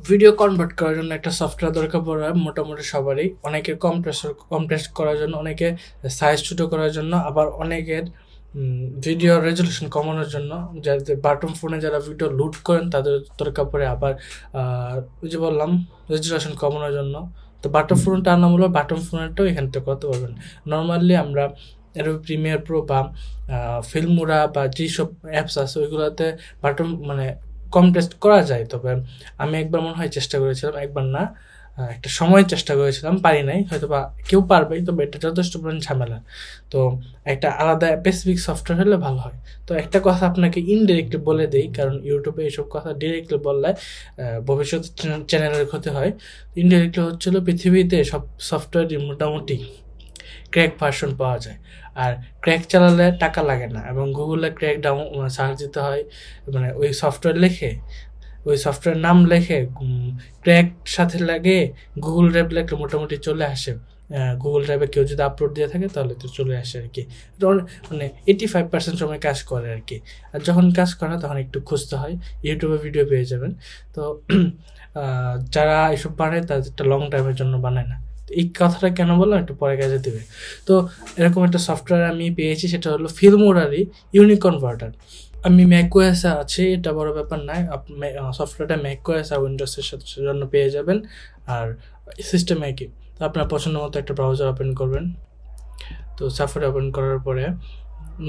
Video convert করার জন্য একটা সফটওয়্যার দরকার পড়ে মোটামুটি সবারই। অনেকের কম্প্রেস করার জন্য, অনেকে সাইজ ছোটো করার জন্য, আবার অনেকের ভিডিও রেজলিউশন কমানোর জন্য। যাদের বাটন ফোনে যারা ভিডিও লোড করেন তাদের দরকার পড়ে আবার ওই যে বললাম রেজলিউশন কমানোর জন্য। তো বাটন ফোনটা আনা মূলত বাটন ফোনেরটাও এখান থেকে করতে পারবেন। নর্মালি আমরা প্রিমিয়ার প্রো বা ফিল্মোরা বা যেসব অ্যাপস আছে ওইগুলোতে বাটন মানে কম্প্রেস করা যায়। তবে আমি একবার মনে হয় চেষ্টা করেছিলাম, একবার না একটা সময় চেষ্টা করেছিলাম, পারি নাই। হয়তো বা কেউ পারবে, তবে এটা যথেষ্ট পরিমাণ ঝামেলা। তো একটা আলাদা স্পেসিফিক সফটওয়্যার হলে ভালো হয়। তো একটা কথা আপনাকে ইনডিরেক্টলি বলে দেই, কারণ ইউটিউবে এইসব কথা ডিরেক্টলি বললে ভবিষ্যৎ চ্যানেলের ক্ষতি হয়। ইনডিরেক্টলি হচ্ছিল পৃথিবীতে সব সফটওয়্যারই মোটামুটি ক্র্যাক ভার্সন পাওয়া যায়, আর ক্র্যাক চালালে টাকা লাগে না, এবং গুগলে ক্র্যাক ডাউন সার্চ দিতে হয়, মানে ওই সফটওয়্যার লেখে, ওই সফটওয়্যার নাম লেখে ক্র্যাক সাথে লাগে গুগল ড্রাইভ লেখলে মোটামুটি চলে আসে। গুগল ড্রাইভে কেউ যদি আপলোড দিয়ে থাকে তাহলে তো চলে আসে আর কি। মানে 85% সময় কাজ করে আর কি। আর যখন কাজ করে না তখন একটু খুঁজতে হয়, ইউটিউবে ভিডিও পেয়ে যাবেন। তো যারা এসব বানায় তাদেরটা লং টাইমের জন্য বানায় না। এই কথাটা কেন বললাম একটু পরে কাজে দেবে। তো এরকম একটা সফটওয়্যার আমি পেয়েছি, সেটা হলো ফিল্মোরারই ইউনিকনভার্টার। আমি ম্যাকওএসে আছে, এটা বড় ব্যাপার নয়। সফটওয়্যারটা ম্যাকওএস আর উইন্ডোজের সাথে জন্য পেয়ে যাবেন, আর সিস্টেম একই। তো আপনার পছন্দ মতো একটা ব্রাউজার ওপেন করবেন। তো সাফারি ওপেন করার পরে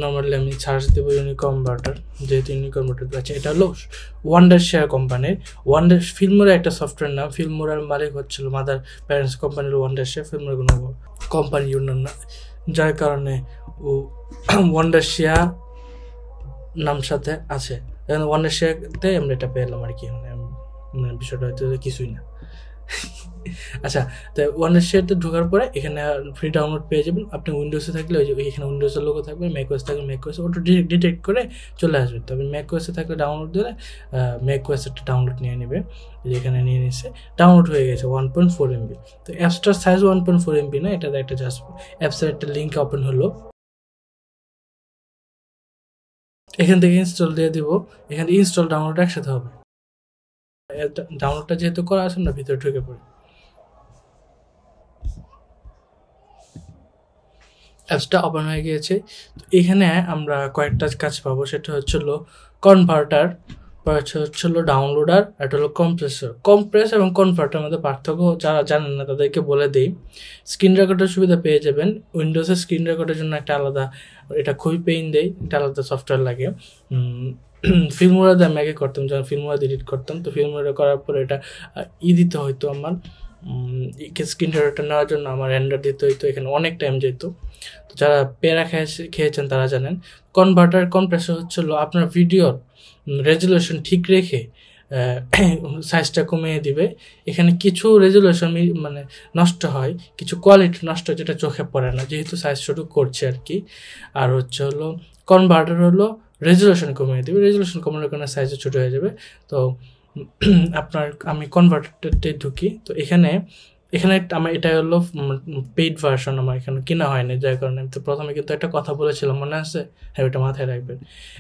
নর্মালি আমি সার্চ দেবো ইউনিকনভার্টার। যেহেতু ইউনিকনভার্টার আছে, এটা হলো ওয়ান্ডারশেয়ার কোম্পানির। ফিল্মোরা একটা সফটওয়্যার নাম। ফিল্মোরার মালিক হচ্ছিল মাদার প্যারেন্টস কোম্পানির ওয়ান্ডারশেয়ার। ফিল্মোরা কোনো কোম্পানি ইউনিয়ন না, যার কারণে ও ওয়ান্ডারশেয়ার নাম সাথে আছে। ওয়ান্ডারশেয়ারতে আমরা এটা পেলাম আর কি। মানে বিষয়টা হয়তো কিছুই না। আচ্ছা, তো ওয়ান্ডারশেয়ারতে ঢোকার পরে এখানে ফ্রি ডাউনলোড পেয়ে যাবেন। আপনি উইন্ডোজে থাকলে ওই যে এখানে উইন্ডোজের লোগো থাকবে, ম্যাকওএস থাকলে ম্যাকওএস ওটা ডিটেক্ট করে চলে আসবে। তবে ম্যাকওএসে থাকলে ডাউনলোড দিলে ম্যাকওএস একটা ডাউনলোড নিয়ে নেবে। এখানে নিয়ে নিচ্ছে, ডাউনলোড হয়ে গেছে 1.4 MB। তো অ্যাপসটার সাইজ 1.4 MB না, এটা একটা জাস্ট অ্যাপসের একটা লিঙ্ক ওপেন হলো। এখান থেকে ইনস্টল দিয়ে দিব। এখানে ইনস্টল ডাউনলোড একসাথে হবে। ডাউনলোডটা যেহেতু করা আছে না, ভিতরে ঢুকে পড়ি। অ্যাপসটা ওপেন হয়ে গিয়েছে। তো এখানে আমরা কয়েকটা কাজ পাবো, সেটা হচ্ছিল কনভার্টার, হচ্ছিল ডাউনলোডার, এটা হলো কম্প্রেসর। কম্প্রেস এবং কনভার্টার মধ্যে পার্থক্য যারা জানেন না তাদেরকে বলে দিই। স্ক্রিন রেকর্ডের সুবিধা পেয়ে যাবেন। উইন্ডোজের স্ক্রিন রেকর্ডের জন্য একটা আলাদা, এটা খুবই পেইন দেয়, এটা আলাদা সফটওয়্যার লাগে। ফিল্মোরা দিয়ে আমি আগে করতাম, যখন ফিল্মোরা এডিট করতাম, তো ফিল্মোরা করার পরে এটা দিতে হয়তো আমার স্ক্রিন রেকর্ডটা নেওয়ার জন্য আমার রেন্ডার দিতে হইতো, এখানে অনেক টাইম যেত। তো যারা প্যারা খেয়েছেন তারা জানেন। কনভার্টার কম্প্রেসর হচ্ছিল আপনার ভিডিওর রেজুলেশন ঠিক রেখে সাইজটা কমিয়ে দিবে। এখানে কিছু রেজুলেশন মানে নষ্ট হয়, কিছু কোয়ালিটি নষ্ট, যেটা চোখে পড়ে না যেহেতু সাইজ ছোটো করছে আর কি। আর হচ্ছে হলো কনভার্টার হলো রেজুলেশন কমিয়ে দেবে, রেজুলেশন কমানোর কারণে সাইজও ছোটো হয়ে যাবে। তো আমি কনভার্টারতে ঢুকি। তো এখানে আমার এটা হলো পেইড ভার্সন, আমার এখানে কেনা হয়নি, যার কারণে আমি তো প্রথমে কিন্তু একটা কথা বলেছিলাম, মনে আছে? হ্যাঁ, ওটা মাথায় রাখবেন,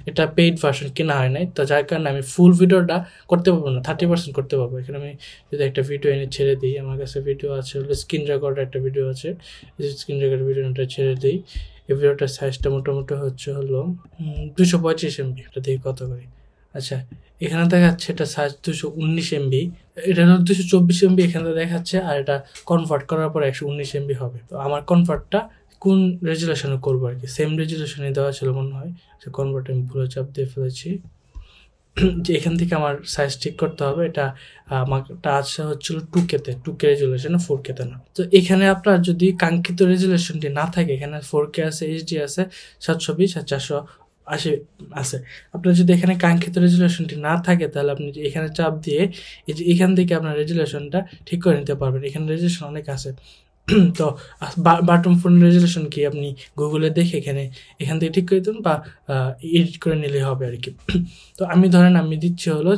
এটা পেইড ভার্সন কেনা হয় নাই। তো যার কারণে আমি ফুল ভিডিওটা করতে পারবো না, 30% করতে পারবো। এখানে আমি যদি একটা ভিডিও এনে ছেড়ে দিই, আমার কাছে ভিডিও আছে হলো স্ক্রিন রেকর্ডের একটা ভিডিও আছে, স্ক্রিন রেকর্ড ভিডিওটা ছেড়ে দিই। এই ভিডিওটার সাইজটা মোটামুটি হচ্ছে হলো 235 MB। এটা দেখি কত করি। আচ্ছা, এখানে দেখাচ্ছে এটা সাইজ 219 MB, এটা হলো 224 MB এখানে দেখাচ্ছে, আর এটা কনভার্ট করার পর 119 MB হবে। তো আমার কনভার্টটা কোন রেজুলেশনে করবো আর কি, সেম রেজুলেশনে দেওয়া ছিল মনে হয়। সে কনভার্ট আমি ভুলে চাপ দিয়ে ফেলেছি। যে এখান থেকে আমার সাইজ ঠিক করতে হবে। এটা আমারটা আছে হচ্ছিল 2K রেজুলেশনে, 4K না। তো এখানে আপনার যদি কাঙ্ক্ষিত রেজুলেশনটি না থাকে, এখানে 4K আছে, HD আছে, 720 আর 480 আছে। আপনার যদি এখানে কাঙ্ক্ষিত রেজুলেশনটি না থাকে, তাহলে আপনি এখানে চাপ দিয়ে এই যে এখান থেকে আপনার রেজুলেশনটা ঠিক করে নিতে পারবেন। এখানে রেজুলেশন অনেক আছে, তো বাটন ফোন রেজুলেশন কি আপনি গুগলে দেখে এখান থেকে ঠিক করে দেবেন বা এডিট করে নিলেই হবে আর কি। তো আমি ধরেন আমি দিচ্ছি হলো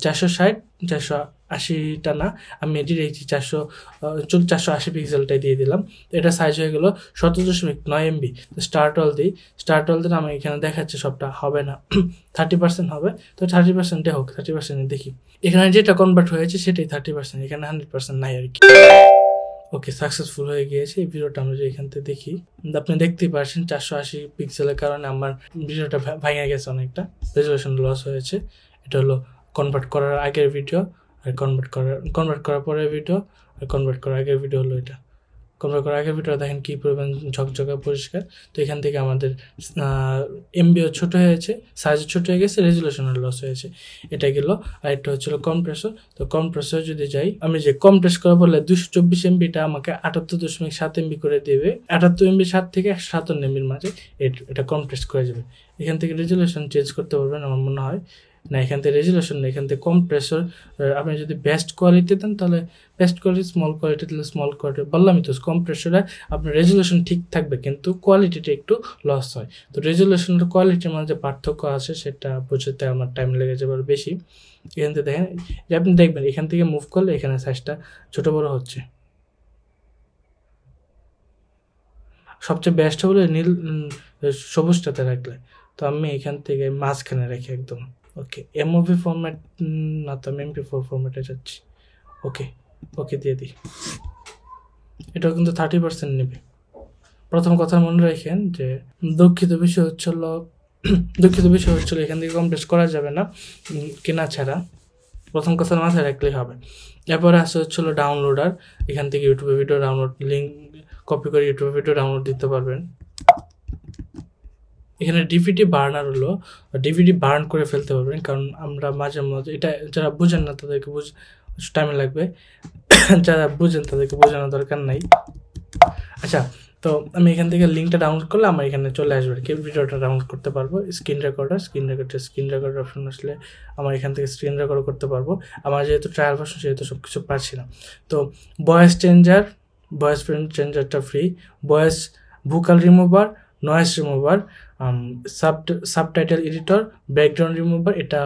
460 480টা না, আমি এটি রেখেছি 480 পিক্সেলটাই দিয়ে দিলাম। তো এটা সাইজ হয়ে গেল 17.9 MB। স্টার্ট অল দিই, স্টার্ট অল দিলে আমি এখানে দেখাচ্ছে সবটা হবে না, 30% হবে। তো 30%-এ হোক, 30% দেখি এখানে যেটা কনভার্ট হয়েছে সেটাই 30%, এখানে 100% নাই আর কি। ওকে, সাকসেসফুল হয়ে গিয়েছে। এই ভিডিওটা আমরা এখান থেকে দেখি, আপনি দেখতেই পাচ্ছেন 480 পিক্সেলের কারণে আমার ভিডিওটা ভেঙে গেছে, অনেকটা রেজুলেশন লস হয়েছে। এটা হলো কনভার্ট করার আগের ভিডিও, আর কনভার্ট করার পরের ভিডিও, আর কনভার্ট করার আগের ভিডিও হলো এটা। কনভার্ট করার আগের ভিডিও দেখেন কী পরিমাণ ঝকঝকা পরিষ্কার। তো এখান থেকে আমাদের এমবিও ছোট হয়েছে, সাইজ ছোট হয়ে গেছে, রেজুলেশনের লস হয়েছে। এটা গেল। আর এটা হচ্ছিল কম্প্রেসর। তো কম্প্রেসর যদি যাই, আমি যে কম্প্রেস করা বললে 224 MBটা আমাকে 78.7 MB করে দেবে। 78 MB 7 থেকে 157 MBর মাঝে এটা কম্প্রেস করে যাবে। এখান থেকে রেজুলেশন চেঞ্জ করতে পারবেন আমার মনে হয় না, এখান থেকে রেজুলেশন না, এখান থেকে কম্প্রেসর। আপনি যদি বেস্ট কোয়ালিটি দেন তাহলে বেস্ট কোয়ালিটি, স্মল কোয়ালিটি দিলে স্মল কোয়ালিটি। বললামই তো কম্প্রেসরে আপনার রেজুলেশন ঠিক থাকবে কিন্তু কোয়ালিটিটা একটু লস হয়। তো রেজুলেশনের কোয়ালিটির মধ্যে পার্থক্য আছে, সেটা বোঝাতে আমার টাইম লেগে যাবে বেশি। এখান থেকে দেখেন যে আপনি দেখবেন এখান থেকে মুভ করলে এখানে সাইজটা ছোটো বড়ো হচ্ছে। সবচেয়ে বেস্ট হলে নীল সবুজটাতে রাখলে। তো আমি এখান থেকে মাঝখানে রাখি একদম। ওকে, এমওভি ফরম্যাট না, তো আমি MP4 ফরম্যাটে যাচ্ছি। ওকে দিয়ে দিই। এটাও কিন্তু 30% নেবে। প্রথম কথা মনে রাখেন যে দুঃখিত বিষয় হচ্ছিল এখান থেকে কমপ্রেস করা যাবে না কেনা ছাড়া, প্রথম কথা মাথায় রাখলেই হবে। এরপরে আসে হচ্ছিল ডাউনলোডার। এখান থেকে ইউটিউবে ভিডিও ডাউনলোড, লিঙ্ক কপি করে ইউটিউবে ভিডিও ডাউনলোড দিতে পারবেন। এখানে ডিভিডি বার্নার হলো, ডিভিডি বার্ন করে ফেলতে পারবেন, কারণ আমরা মাঝে মাঝে এটা যারা বুঝেন না তাদেরকে টাইম লাগবে, যারা বুঝেন তাদেরকে বোঝানোর দরকার নাই। আচ্ছা, তো আমি এখান থেকে লিঙ্কটা ডাউনলোড করলে আমার এখানে চলে আসবে আর কি, ভিডিওটা ডাউনলোড করতে পারবো। স্ক্রিন রেকর্ডার অপশন আসলে আমার এখান থেকে স্ক্রিন রেকর্ড করতে পারবো। আমার যেহেতু ট্রায়াল ভার্সন সেহেতু সব কিছু পারছি না। তো ভয়েস চেঞ্জারটা free, voice vocal remover, noise remover, subtitle editor, background remover, এটা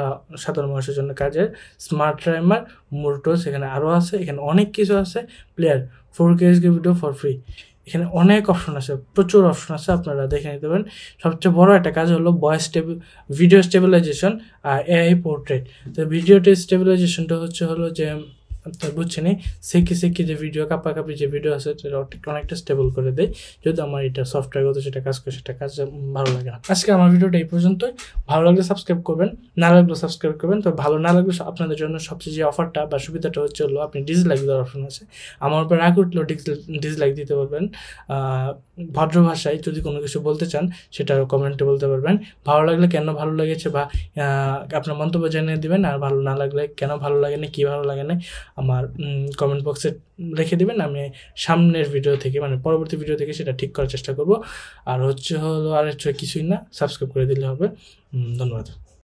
সাধারণ মানুষের জন্য কাজের। স্মার্ট টাইমার, মোটোস, এখানে আরও আছে, এখানে অনেক কিছু আছে। Player 4K video for free, এখানে অনেক অপশন আছে, প্রচুর অপশন আছে, আপনারা দেখে নিতে পারেন। সবচেয়ে বড় একটা কাজ হলো ভিডিও স্টেবিলাইজেশন আর AI পোর্ট্রেট। তো ভিডিও স্টেবিলাইজেশনটা হলো যে আপনার বুঝছেন সেকি যে ভিডিও, কাপাকাপি যে ভিডিও আছে সেটা অনেকটা স্টেবল করে দেয়। যদি আমার এটা সফটওয়্যারগত সেটা কাজ করে, সেটা কাজ ভালো লাগে না। আজকে আমার ভিডিওটা এই পর্যন্তই। ভালো লাগলে সাবস্ক্রাইব করবেন, না লাগলেও সাবস্ক্রাইব করবেন। তো ভালো না লাগলে আপনাদের জন্য সবচেয়ে যে অফারটা বা সুবিধাটা হলো আপনি ডিসলাইক দেওয়ার অপশন আছে। আমার উপর রাগ উঠলেও ডিসলাইক দিতে পারবেন। ভদ্র ভাষায় যদি কোনো কিছু বলতে চান সেটা কমেন্টে বলতে পারবেন। ভালো লাগলে কেন ভালো লেগেছে বা আপনার মন্তব্য জানিয়ে দেবেন। আর ভালো না লাগলে কেন ভালো লাগে না, কী ভালো লাগে না আমার কমেন্ট বক্সে রেখে দেবেন। আমি সামনের ভিডিও থেকে, মানে পরবর্তী ভিডিও থেকে সেটা ঠিক করার চেষ্টা করব। আর হলো কিছুই না, সাবস্ক্রাইব করে দিলে হবে। ধন্যবাদ।